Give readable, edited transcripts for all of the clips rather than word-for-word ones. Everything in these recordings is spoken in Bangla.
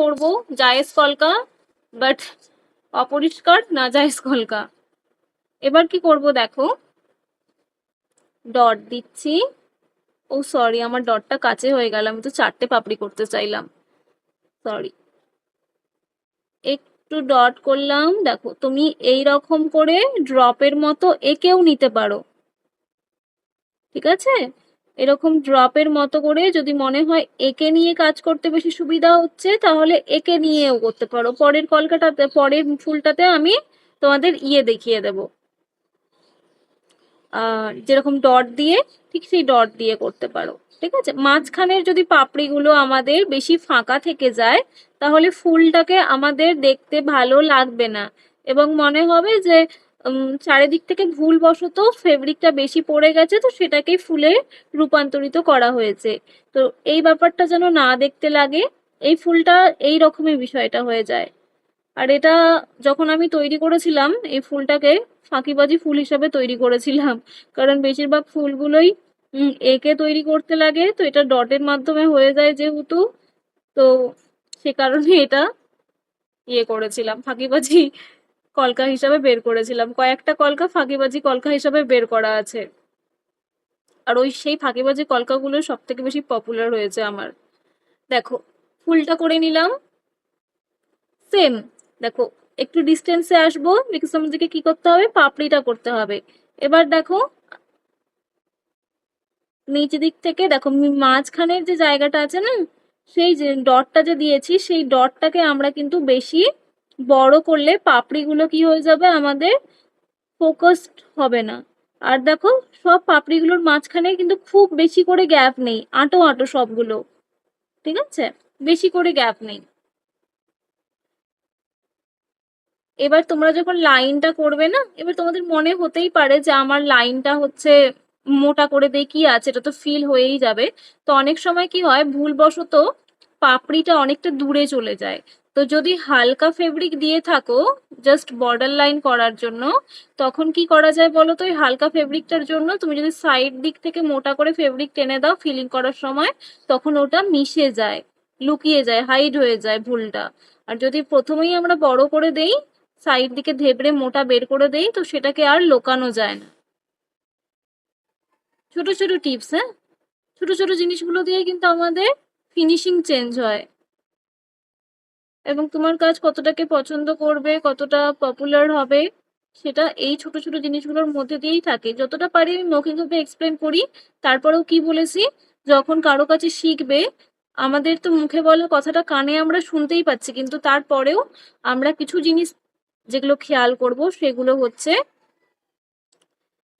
করব জায়েজ কলকা, বাট অপরিষ্কার না জায়েজ কলকা। এবার কি করব দেখো, ডট দিচ্ছি। ও সরি, আমার ডটটা কাছে হয়ে গেল, আমি তো 4টে পাপড়ি করতে চাইলাম, সরি। একটু ডট করলাম। দেখো তুমি এই রকম করে ড্রপের মতো এঁকেও নিতে পারো, ঠিক আছে? এরকম ড্রপের মতো করে যদি মনে হয় এঁকে নিয়ে কাজ করতে বেশি সুবিধা হচ্ছে, তাহলে এঁকে নিয়েও করতে পারো। পরের কলকাটাতে, পরের ফুলটাতে আমি তোমাদের দেখিয়ে দেবো, যেরকম ডট দিয়ে, ঠিক সেই ডট দিয়ে করতে পারো, ঠিক আছে? মাঝখানের যদি পাপড়িগুলো আমাদের বেশি ফাঁকা থেকে যায়, তাহলে ফুলটাকে আমাদের দেখতে ভালো লাগবে না, এবং মনে হবে যে চারিদিক থেকে ভুলবশত ফেব্রিকটা বেশি পড়ে গেছে, তো সেটাকেই ফুলে রূপান্তরিত করা হয়েছে। তো এই ব্যাপারটা যেন না দেখতে লাগে, এই ফুলটা এই রকমই বিষয়টা হয়ে যায়। আর এটা যখন আমি তৈরি করেছিলাম, এই ফুলটাকে ফাঁকিবাজি ফুল হিসাবে তৈরি করেছিলাম, কারণ বেশিরভাগ ফুলগুলোই এঁকে তৈরি করতে লাগে, তো এটা ডটের মাধ্যমে হয়ে যায় যেহেতু, তো সে কারণে এটা করেছিলাম, ফাঁকিবাজি কলকা হিসাবে বের করেছিলাম। কয়েকটা কলকা ফাঁকিবাজি কলকা হিসাবে বের করা আছে, আর ওই সেই ফাঁকিবাজি কলকাগুলো সব থেকে বেশি পপুলার হয়েছে আমার। দেখো ফুলটা করে নিলাম, সেম। দেখো একটু ডিস্টেন্সে আসবো, বিকজ আমাদেরকে কি করতে হবে, পাপড়িটা করতে হবে। এবার দেখো নিচ দিক থেকে দেখো মাঝখানের যে জায়গাটা আছে না, সেই যে ডটটা যে দিয়েছি, সেই ডটটাকে আমরা কিন্তু বেশি বড় করলে পাপড়িগুলো কি হয়ে যাবে, আমাদের ফোকাসড হবে না। আর দেখো সব পাপড়িগুলোর মাঝখানে কিন্তু খুব বেশি করে গ্যাপ নেই, আঁটো আঁটো সবগুলো, ঠিক আছে? বেশি করে গ্যাপ নেই। এবার তোমরা যখন লাইনটা করবে না, এবার তোমাদের মনে হতেই পারে যে আমার লাইনটা হচ্ছে মোটা করে দিয়ে কি আছে, এটা তো ফিল হয়েই যাবে। তো অনেক সময় কি হয়, ভুলবশত পাপড়িটা অনেকটা দূরে চলে যায়। তো যদি হালকা ফেব্রিক দিয়ে থাকো জাস্ট বর্ডার লাইন করার জন্য, তখন কি করা যায় বলো তো, ওই হালকা ফেব্রিকটার জন্য তুমি যদি সাইড দিক থেকে মোটা করে ফেব্রিক টেনে দাও ফিলিং করার সময়, তখন ওটা মিশে যায়, লুকিয়ে যায়, হাইড হয়ে যায় ভুলটা। আর যদি প্রথমেই আমরা বড় করে দেই, সাইড দিকে ধেবড়ে মোটা বের করে দেই, তো সেটাকে আর লোকানো যায় না। ছোট ছোট টিপস, হ্যাঁ, ছোট ছোট জিনিসগুলো দিয়ে কিন্তু আমাদের ফিনিশিং চেঞ্জ হয়, এবং তোমার কাজ কতটাকে পছন্দ করবে, কতটা পপুলার হবে, সেটা এই ছোট ছোট জিনিসগুলোর মধ্যে দিয়েই থাকে। যতটা পারি আমি মৌখিকভাবে এক্সপ্লেন করি। তারপরেও কি বলেছি, যখন কারো কাছে শিখবে, আমাদের তো মুখে বলা কথাটা কানে আমরা শুনতেই পাচ্ছি, কিন্তু তারপরেও আমরা কিছু জিনিস যেগুলো খেয়াল করব, সেগুলো হচ্ছে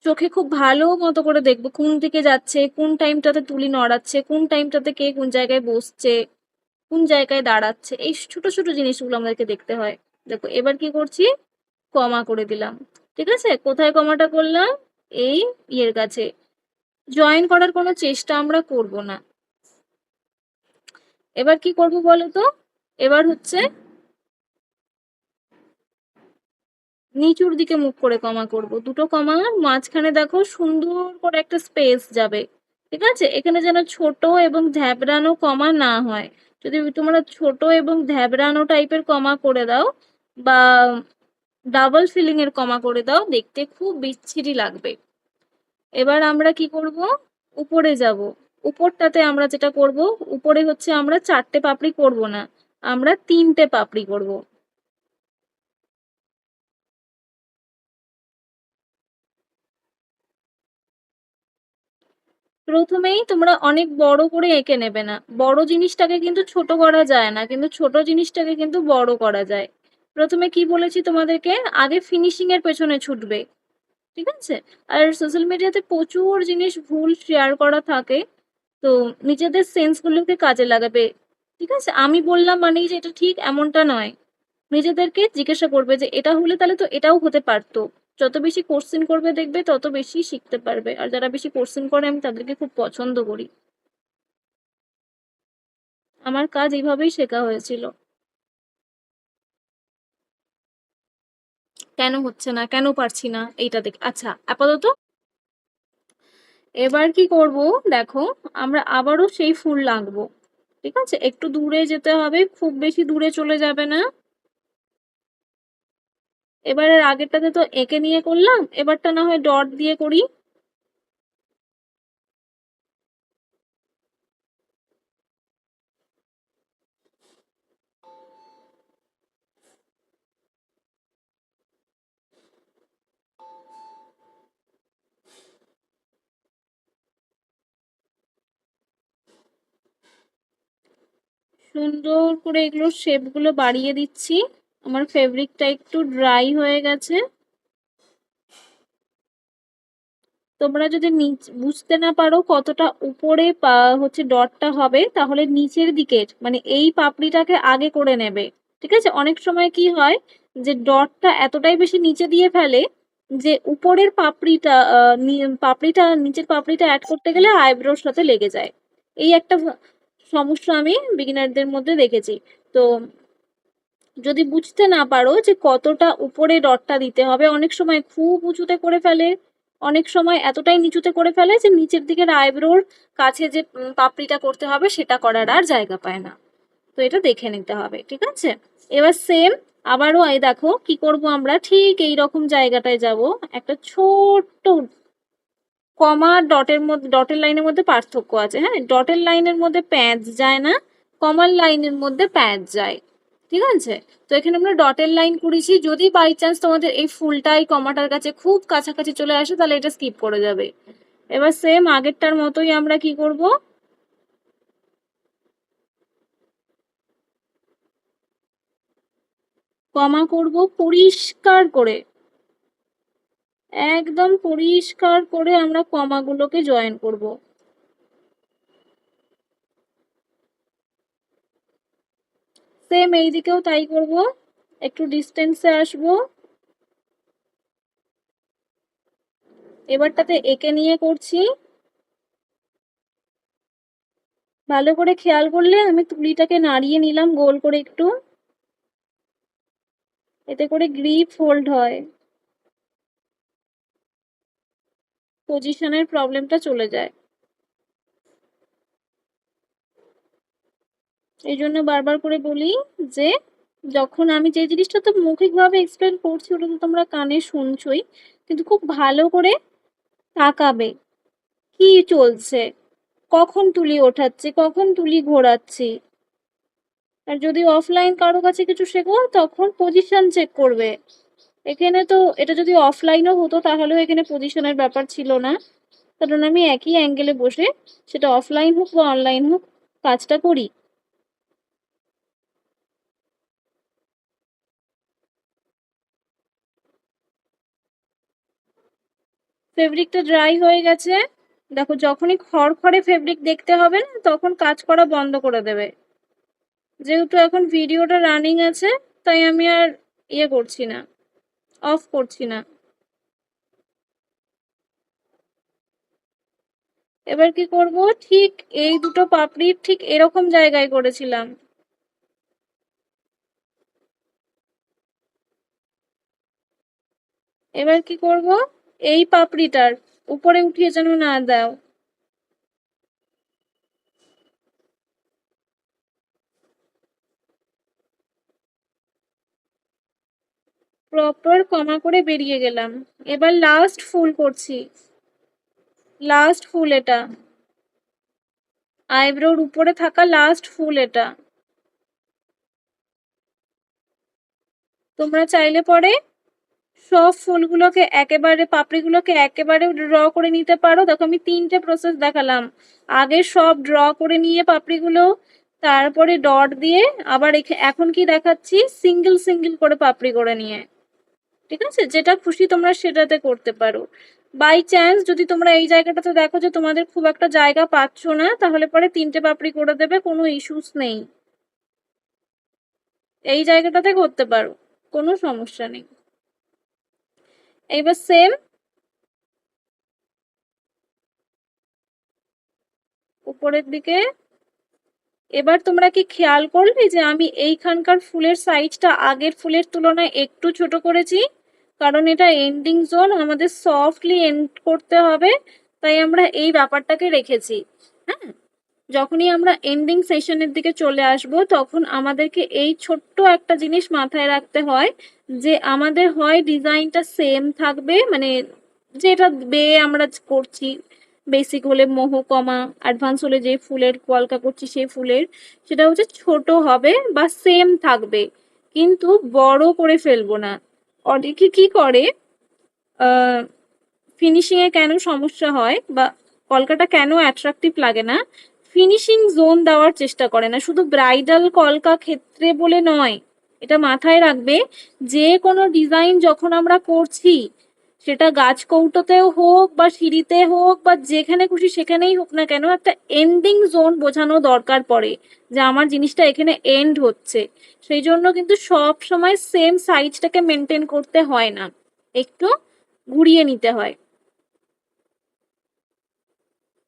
চোখে খুব ভালো মতো করে দেখবো কোন দিকে যাচ্ছে, কোন টাইমটাতে তুলি নড়াচ্ছে, কোন টাইমটাতে কে কোন জায়গায় বসছে, কোন জায়গায় দাঁড়াচ্ছে, এই ছোট ছোট জিনিসগুলো আমাদেরকে দেখতে হয়। দেখো এবার কি করছি, কমা করে দিলাম, ঠিক আছে? কোথায় কমাটা করলাম, এই কাছে। জয়েন করার কোনো চেষ্টা আমরা করব না। এবার কি করব বলো তো, এবার হচ্ছে নিচুর দিকে মুখ করে কমা করব, দুটো কমা মাঝখানে দেখো সুন্দর করে একটা স্পেস যাবে, ঠিক আছে? এখানে যেন ছোট এবং ধ্যাবড়ানো কমা না হয়। যদি তোমরা ছোট এবং ধ্যাবড়ানো টাইপের কমা করে দাও, বা ডাবল ফিলিং এর কমা করে দাও, দেখতে খুব বিচ্ছিরি লাগবে। এবার আমরা কি করব, উপরে যাব। উপরটাতে আমরা যেটা করব, উপরে হচ্ছে আমরা 4টে পাপড়ি করব না, আমরা 3টে পাপড়ি করব। প্রথমেই তোমরা অনেক বড় করে এঁকে নেবে না, বড় জিনিসটাকে কিন্তু ছোট করা যায় না, কিন্তু ছোট জিনিসটাকে কিন্তু বড় করা যায়। প্রথমে কি বলেছি তোমাদেরকে, আগে ফিনিশিং এর পেছনে ছুটবে, ঠিক আছে? আর সোশ্যাল মিডিয়াতে প্রচুর জিনিস ভুল শেয়ার করা থাকে, তো নিজেদের সেন্স গুলোকে কাজে লাগাবে, ঠিক আছে? আমি বললাম মানেই যে এটা ঠিক এমনটা নয়। নিজেদেরকে জিজ্ঞাসা করবে যে এটা হলে তাহলে তো এটাও হতে পারতো। যত বেশি কোশ্চেন করবে দেখবে তত বেশি শিখতে পারবে, আর যারা বেশি কোশ্চেন করে আমি তাদেরকে খুব পছন্দ করি। আমার কাজ এইভাবেই শেখা হয়েছিল। কেন হচ্ছে না, কেন পারছি না, এইটা দেখ। আচ্ছা আপাতত এবার কি করব, দেখো আমরা আবারও সেই ফুল আঁকবো, ঠিক আছে, একটু দূরে যেতে হবে, খুব বেশি দূরে চলে যাবে না। এবারের আগেরটাতে তো এঁকে নিয়ে করলাম, এবারটা না হয় ডট দিয়ে করি। সুন্দর করে এগুলোর শেপগুলো বাড়িয়ে দিচ্ছি। আমার ফেব্রিকটা একটু ড্রাই হয়ে গেছে। তোমরা যদি বুঝতে না পারো কতটা উপরে হচ্ছে ডটটা হবে, তাহলে নিচের দিকের মানে এই পাপড়িটাকে আগে করে নেবে। ঠিক আছে, অনেক সময় কি হয় যে ডটটা এতটাই বেশি নিচে দিয়ে ফেলে যে উপরের পাপড়িটা পাপড়িটা নিচের পাপড়িটা অ্যাড করতে গেলে আইব্রোর সাথে লেগে যায়। এই একটা সমস্যা আমি বিগিনারদের মধ্যে দেখেছি। তো যদি বুঝতে না পারো যে কতটা উপরে ডটটা দিতে হবে, অনেক সময় খুব উঁচুতে করে ফেলে, অনেক সময় এতটাই নিচুতে করে ফেলে যে নিচের দিকের আইব্রোর কাছে যে পাপড়িটা করতে হবে সেটা করার আর জায়গা পায় না। তো এটা দেখে নিতে হবে। ঠিক আছে, এবার সেম আবারও এই দেখো কি করব, আমরা ঠিক এই রকম জায়গাটায় যাব, একটা ছোট্ট কমা ডটের মধ্যে, ডটের লাইনের মধ্যে পার্থক্য আছে। হ্যাঁ, ডটের লাইনের মধ্যে প্যাঁচ যায় না, কমার লাইনের মধ্যে প্যাঁচ যায়। ঠিক আছে, তো এখানে আমরা ডটের লাইন করেছি। যদি বাই চান্স তোমাদের এই ফুলটা এই কমাটার কাছে খুব কাছাকাছি চলে আসে তাহলে এটা স্কিপ করে যাবে। এবার সেম আগেরটার মতোই আমরা কি করব, কমা করব পরিষ্কার করে, একদম পরিষ্কার করে আমরা কমাগুলোকে জয়েন করব। সেম এই দিকেও তাই করব, একটু ডিস্টেন্সে আসবো। এবারটাতে এঁকে নিয়ে করছি। ভালো করে খেয়াল করলে আমি তুলিটাকে নাড়িয়ে নিলাম গোল করে একটু, এতে করে গ্রিপ হোল্ড হয়, পজিশনের প্রবলেমটা চলে যায়। এই জন্য বারবার করে বলি যে যখন আমি যে জিনিসটা তো মৌখিকভাবে এক্সপ্লেন করছি ওটা তো তোমরা কানে শুনছোই, কিন্তু খুব ভালো করে তাকাবে কি চলছে, কখন তুলি ওঠাচ্ছি, কখন তুলি ঘোরাচ্ছি। আর যদি অফলাইন কারো কাছে কিছু শেখো তখন পজিশন চেক করবে। এখানে তো এটা যদি অফলাইনও হতো তাহলেও এখানে পজিশনের ব্যাপার ছিল না, কারণ আমি একই অ্যাঙ্গেলে বসে সেটা অফলাইন হোক বা অনলাইন হোক কাজটা করি। ফেব্রিকটা ড্রাই হয়ে গেছে। দেখো যখনই খড়খড়ে ফেব্রিক দেখতে হবে না তখন কাজ করা বন্ধ করে দেবে। যেহেতু এখন ভিডিওটা রানিং আছে তাই আমি আর করছি না, অফ করছি না। এবার কি করব, ঠিক এই দুটো পাপড়ি ঠিক এরকম জায়গায় করেছিলাম। এবার কি করব, এই পাপড়িটার উপরে উঠিয়ে যেন না দাও। প্রপার কমা করে বেরিয়ে গেলাম। এবার লাস্ট ফুল করছি, লাস্ট ফুল এটা, আইব্রোর উপরে থাকা লাস্ট ফুল এটা। তোমরা চাইলে পরে সব ফুলগুলোকে একেবারে পাপড়িগুলোকে একেবারে ড্র করে নিতে পারো। দেখো আমি তিনটে প্রসেস দেখালাম, আগে সব ড্র করে নিয়ে পাপড়িগুলো, তারপরে ডট দিয়ে, আবার এখন কি দেখাচ্ছি সিঙ্গেল সিঙ্গেল করে পাপড়ি করে নিয়ে। ঠিক আছে, যেটা খুশি তোমরা সেটাতে করতে পারো। বাই চান্স যদি তোমরা এই জায়গাটাতে দেখো যে তোমাদের খুব একটা জায়গা পাচ্ছ না তাহলে পরে তিনটে পাপড়ি করে দেবে, কোনো ইস্যুস নেই, এই জায়গাটাতে করতে পারো, কোনো সমস্যা নেই। এবার সেম উপরের দিকে। এবার তোমরা কি খেয়াল করলে যে আমি এইখানকার ফুলের সাইজটা আগের ফুলের তুলনায় একটু ছোট করেছি, কারণ এটা এন্ডিং জোন, আমাদের সফটলি এন্ড করতে হবে, তাই আমরা এই ব্যাপারটাকে রেখেছি। হ্যাঁ, যখনই আমরা এন্ডিং সেশনের দিকে চলে আসব তখন আমাদেরকে এই ছোট্ট একটা জিনিস মাথায় রাখতে হয় যে আমাদের হয় ডিজাইনটা সেম থাকবে, মানে যেটা বেয়ে আমরা করছি, বেসিক হলে মহকমা, অ্যাডভান্স হলে যে ফুলের কলকা করছি সেই ফুলের, সেটা হচ্ছে ছোট হবে বা সেম থাকবে, কিন্তু বড় করে ফেলবো না। অনেকে কি করে, ফিনিশিং এ কেন সমস্যা হয় বা কলকাটা কেন অ্যাট্রাকটিভ লাগে না, ফিনিশিং জোন দেওয়ার চেষ্টা করে না। শুধু ব্রাইডাল কলকা ক্ষেত্রে বলে নয়, এটা মাথায় রাখবে, যে কোনো ডিজাইন যখন আমরা করছি, সেটা গাছ কৌটোতেও হোক বা সিঁড়িতে হোক বা যেখানে খুশি সেখানেই হোক না কেন, একটা এন্ডিং জোন বোঝানো দরকার পড়ে যে আমার জিনিসটা এখানে এন্ড হচ্ছে। সেই জন্য কিন্তু সব সময় সেম সাইজটাকে মেনটেন করতে হয় না, একটু ঘুরিয়ে নিতে হয়।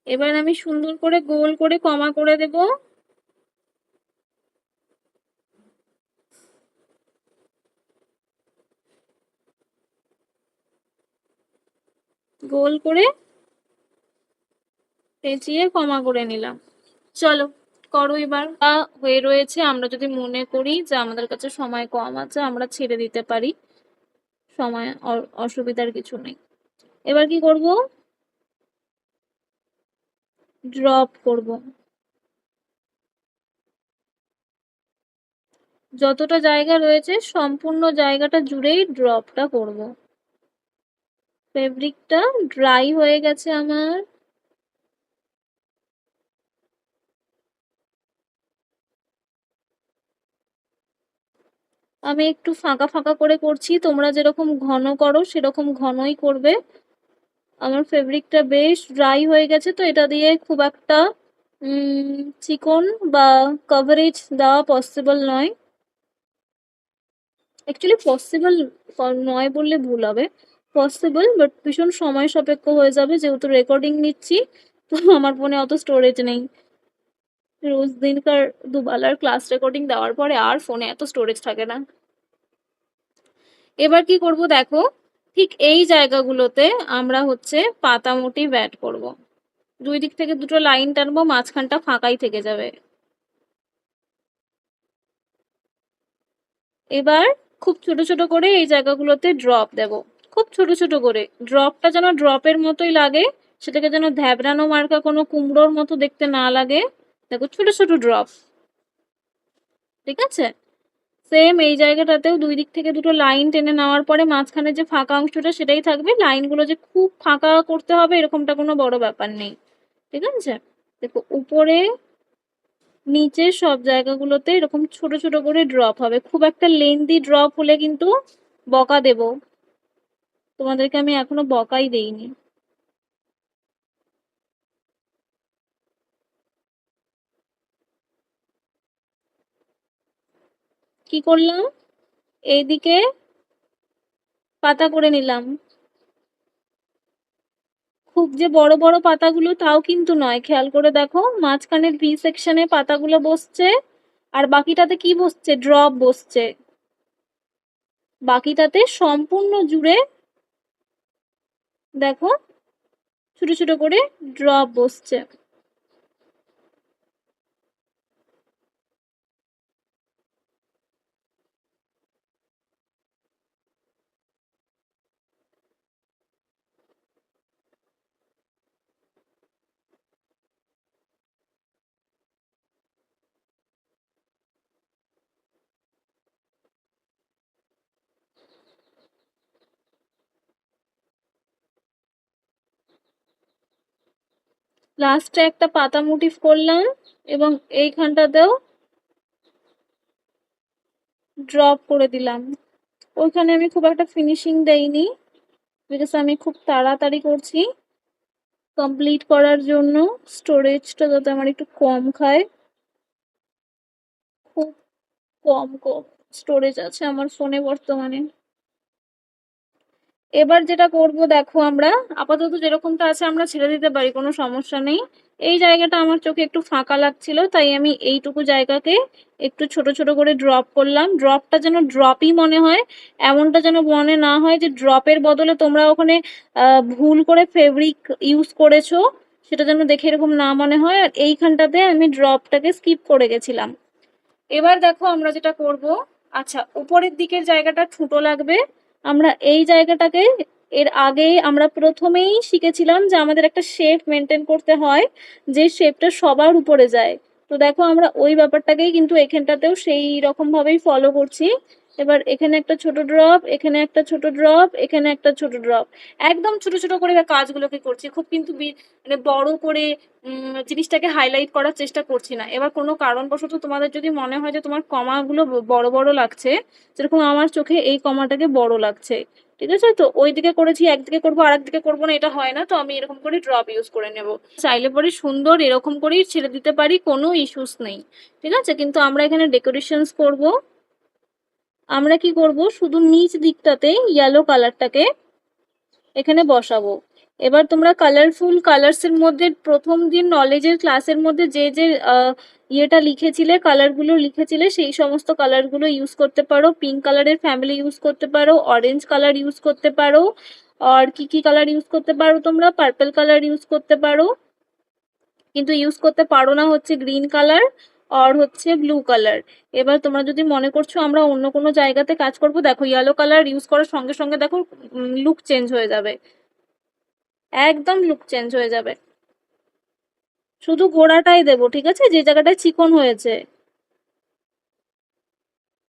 এবার আমি সুন্দর করে গোল করে কমা করে দেব। গোল করে পেঁচিয়ে কমা করে নিলাম। চলো করো এবার। হয়ে রয়েছে, আমরা যদি মনে করি যে আমাদের কাছে সময় কম আছে আমরা ছেড়ে দিতে পারি, সময় অসুবিধার কিছু নেই। এবার কি করব, ড্রপ করব। যতটা জায়গা রয়েছে সম্পূর্ণ জায়গাটা জুড়েই ড্রপটা করব। ফেব্রিকটা ড্রাই হয়ে গেছে আমার। আমি একটু ফাঁকা ফাঁকা করে করছি, তোমরা যেরকম ঘন করো সেরকম ঘনই করবে। আমার ফেব্রিকটা বেশ ড্রাই হয়ে গেছে, তো এটা দিয়ে খুব একটা চিকন বা কভারেজ দেওয়া পসিবল নয়। অ্যাকচুয়ালি পসিবল নয় বললে ভুল হবে, পসিবল, বাট ভীষণ সময় সাপেক্ষ হয়ে যাবে, যেহেতু রেকর্ডিং নিচ্ছি তো আমার ফোনে অত স্টোরেজ নেই। রোজ দিনকার দুবেলার ক্লাস রেকর্ডিং দেওয়ার পরে আর ফোনে এত স্টোরেজ থাকে না। এবার কি করব দেখো, ঠিক এই জায়গাগুলোতে আমরা হচ্ছে পাতা মোটিভ অ্যাড করব। দুই দিক থেকে দুটো লাইন টানবো, মাঝখানটা ফাঁকাই থেকে যাবে। এবার খুব ছোট ছোট করে এই জায়গাগুলোতে ড্রপ দেব, খুব ছোট ছোট করে। ড্রপটা যেন ড্রপের মতোই লাগে, সেটাকে যেন ধ্যাবড়ানো মার্কা কোনো কুমড়োর মতো দেখতে না লাগে। দেখো ছোট ছোট ড্রপ, ঠিক আছে? সেম এই জায়গাটাতেও দুই দিক থেকে দুটো লাইন টেনে নেওয়ার পরে মাঝখানে যে ফাঁকা অংশটা সেটাই থাকবে, লাইনগুলো যে খুব ফাঁকা করতে হবে এরকমটা কোনো বড় ব্যাপার নেই, ঠিক আছে? দেখো উপরে নিচে সব জায়গাগুলোতে এরকম ছোট ছোট করে ড্রপ হবে। খুব একটা লেন্দি ড্রপ হলে কিন্তু বকা দেব, তোমাদেরকে আমি এখনো বকাই দেইনি। কি করলাম, এইদিকে পাতা করে নিলাম। খুব যে বড় বড় পাতাগুলো তাও কিন্তু নয়, খেয়াল করে দেখো মাঝখানের ভি সেকশনে পাতাগুলো বসছে আর বাকিটাতে কি বসছে, ড্রপ বসছে। বাকিটাতে সম্পূর্ণ জুড়ে দেখো ছোট ছোট করে ড্রপ বসছে। লাস্টে একটা পাতা মোটিভ করলাম এবং এইখানটাতেও ড্রপ করে দিলাম। ওইখানে আমি খুব একটা ফিনিশিং দেইনি, বিকজ আমি খুব তাড়াতাড়ি করছি কমপ্লিট করার জন্য, স্টোরেজটা যাতে আমার একটু কম খায়। খুব কম কম স্টোরেজ আছে আমার ফোনে বর্তমানে। এবার যেটা করব দেখো, আমরা আপাতত যেরকমটা আছে আমরা ছেড়ে দিতে পারি, কোনো সমস্যা নেই। এই জায়গাটা আমার চোখে একটু ফাঁকা লাগছিল, তাই আমি এইটুকু জায়গাকে একটু ছোট ছোট করে ড্রপ করলাম। ড্রপটা যেন ড্রপই মনে হয়, এমনটা যেন মনে না হয় যে ড্রপের বদলে তোমরা ওখানে ভুল করে ফেব্রিক ইউজ করেছো, সেটা যেন দেখে এরকম না মনে হয়। আর এইখানটাতে আমি ড্রপটাকে স্কিপ করে গেছিলাম। এবার দেখো আমরা যেটা করব, আচ্ছা উপরের দিকের জায়গাটা ঠুঁটো লাগবে। আমরা এই জায়গাটাকে, এর আগেই আমরা প্রথমেই শিখেছিলাম যে আমাদের একটা শেপ মেনটেন করতে হয়, যে শেপটা সবার উপরে যায়। তো দেখো আমরা ওই ব্যাপারটাকেই কিন্তু এখানটাতেও সেই রকম ভাবেই ফলো করছি। এবার এখানে একটা ছোট ড্রপ, এখানে একটা ছোট ড্রপ, এখানে একটা ছোট ড্রপ, একদম ছোট ছোট করে কাজগুলোকে করছি, খুব কিন্তু মানে বড় করে জিনিসটাকে হাইলাইট করার চেষ্টা করছি না। এবার কোনো কারণবশত তোমাদের যদি মনে হয় যে তোমার কমাগুলো বড় বড় লাগছে, যেরকম আমার চোখে এই কমাটাকে বড় লাগছে, ঠিক আছে, তো ওই দিকে করেছি, একদিকে করবো আর একদিকে করবো না, এটা হয় না। তো আমি এরকম করে ড্রপ ইউজ করে নেব। চাইলে পরে সুন্দর এরকম করেই ছেড়ে দিতে পারি, কোনো ইস্যুস নেই, ঠিক আছে। কিন্তু আমরা এখানে ডেকোরেশনস করব। আমরা কি করব, শুধু নিচ দিকটাতে ইয়েলো কালারটাকে এখানে বসাবো। এবার তোমরা কালারফুল কালার্স এর মধ্যে প্রথম দিন নলেজের ক্লাসের মধ্যে যে যে ইয়েটা লিখেছিলে, কালারগুলো লিখেছিলে, সেই সমস্ত কালারগুলো ইউজ করতে পারো। পিঙ্ক কালারের ফ্যামিলি ইউজ করতে পারো, অরেঞ্জ কালার ইউজ করতে পারো, আর কি কি কালার ইউজ করতে পারো তোমরা, পার্পল কালার ইউজ করতে পারো, কিন্তু ইউজ করতে পারো না হচ্ছে গ্রিন কালার আর হচ্ছে ব্লু কালার। এবার তোমরা যদি মনে করছো আমরা অন্য কোনো জায়গাতে কাজ করব, দেখো ইয়েলো কালার ইউজ করার সঙ্গে সঙ্গে দেখো লুক চেঞ্জ হয়ে যাবে, একদম লুক চেঞ্জ হয়ে যাবে। শুধু গোড়াটাই দেবো, ঠিক আছে, যে জায়গাটায় চিকন হয়েছে।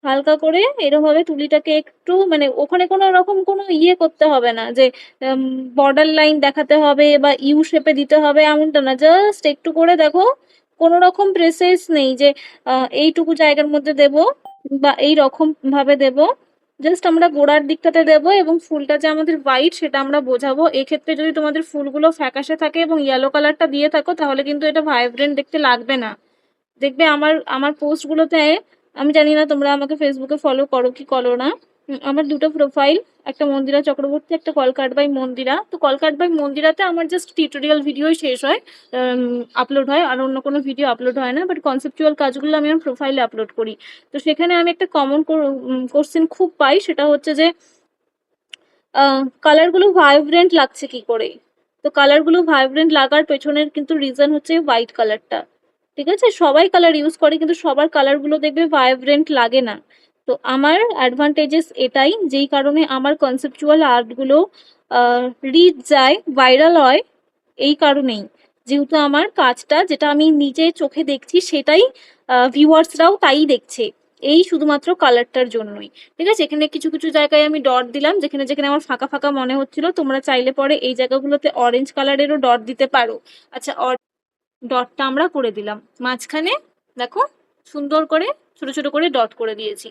হালকা করে এরকম ভাবে তুলিটাকে একটু, মানে ওখানে কোনো রকম কোনো ইয়ে করতে হবে না যে বর্ডার লাইন দেখাতে হবে বা ইউ শেপে দিতে হবে, এমনটা না। জাস্ট একটু করে দেখো, কোনো রকম প্রেসেস নেই যে এইটুকু জায়গার মধ্যে দেব বা এই রকম ভাবে দেব। জাস্ট আমরা গোড়ার দিকটাতে দেব এবং ফুলটা যে আমাদের হোয়াইট সেটা আমরা বোঝাবো। এক্ষেত্রে যদি তোমাদের ফুলগুলো ফ্যাকাশে থাকে এবং ইয়েলো কালারটা দিয়ে থাকো, তাহলে কিন্তু এটা ভাইব্রেন্ট দেখতে লাগবে না। দেখবে আমার আমার পোস্টগুলোতে, আমি জানি না তোমরা আমাকে ফেসবুকে ফলো করো কি করো না, আমার দুটো প্রোফাইল, একটা মন্দিরা চক্রবর্তী, একটা কলকাট বাই মন্দিরা। তো কলকাট বাই মন্দিরাতে আমার জাস্ট টিউটোরিয়াল ভিডিওই শেষ হয়, আপলোড হয়, আর অন্য কোনো ভিডিও আপলোড হয় না। বাট কনসেপচুয়াল কাজগুলো আমি আমার প্রোফাইলে আপলোড করি। তো সেখানে আমি একটা কমন কোশ্চেন খুব পাই, সেটা হচ্ছে যে কালারগুলো ভাইব্রেন্ট লাগছে কি করে। তো কালারগুলো ভাইব্রেন্ট লাগার পেছনের কিন্তু রিজন হচ্ছে হোয়াইট কালারটা, ঠিক আছে। সবাই কালার ইউজ করে কিন্তু সবার কালারগুলো দেখবে ভাইব্রেন্ট লাগে না। তো আমার অ্যাডভান্টেজেস এটাই, যেই কারণে আমার কনসেপচুয়াল আর্টগুলো রিচ যায়, ভাইরাল হয়, এই কারণেই। যেহেতু আমার কাজটা যেটা আমি নিজে চোখে দেখছি সেটাই ভিউয়ার্সরাও তাই দেখছে, এই শুধুমাত্র কালারটার জন্যই, ঠিক আছে। এখানে কিছু কিছু জায়গায় আমি ডট দিলাম, যেখানে যেখানে আমার ফাঁকা ফাঁকা মনে হচ্ছিল। তোমরা চাইলে পরে এই জায়গাগুলোতে অরেঞ্জ কালারেরও ডট দিতে পারো। আচ্ছা, ডটটা আমরা করে দিলাম মাঝখানে, দেখো সুন্দর করে ছোট ছোট করে ডট করে দিয়েছি।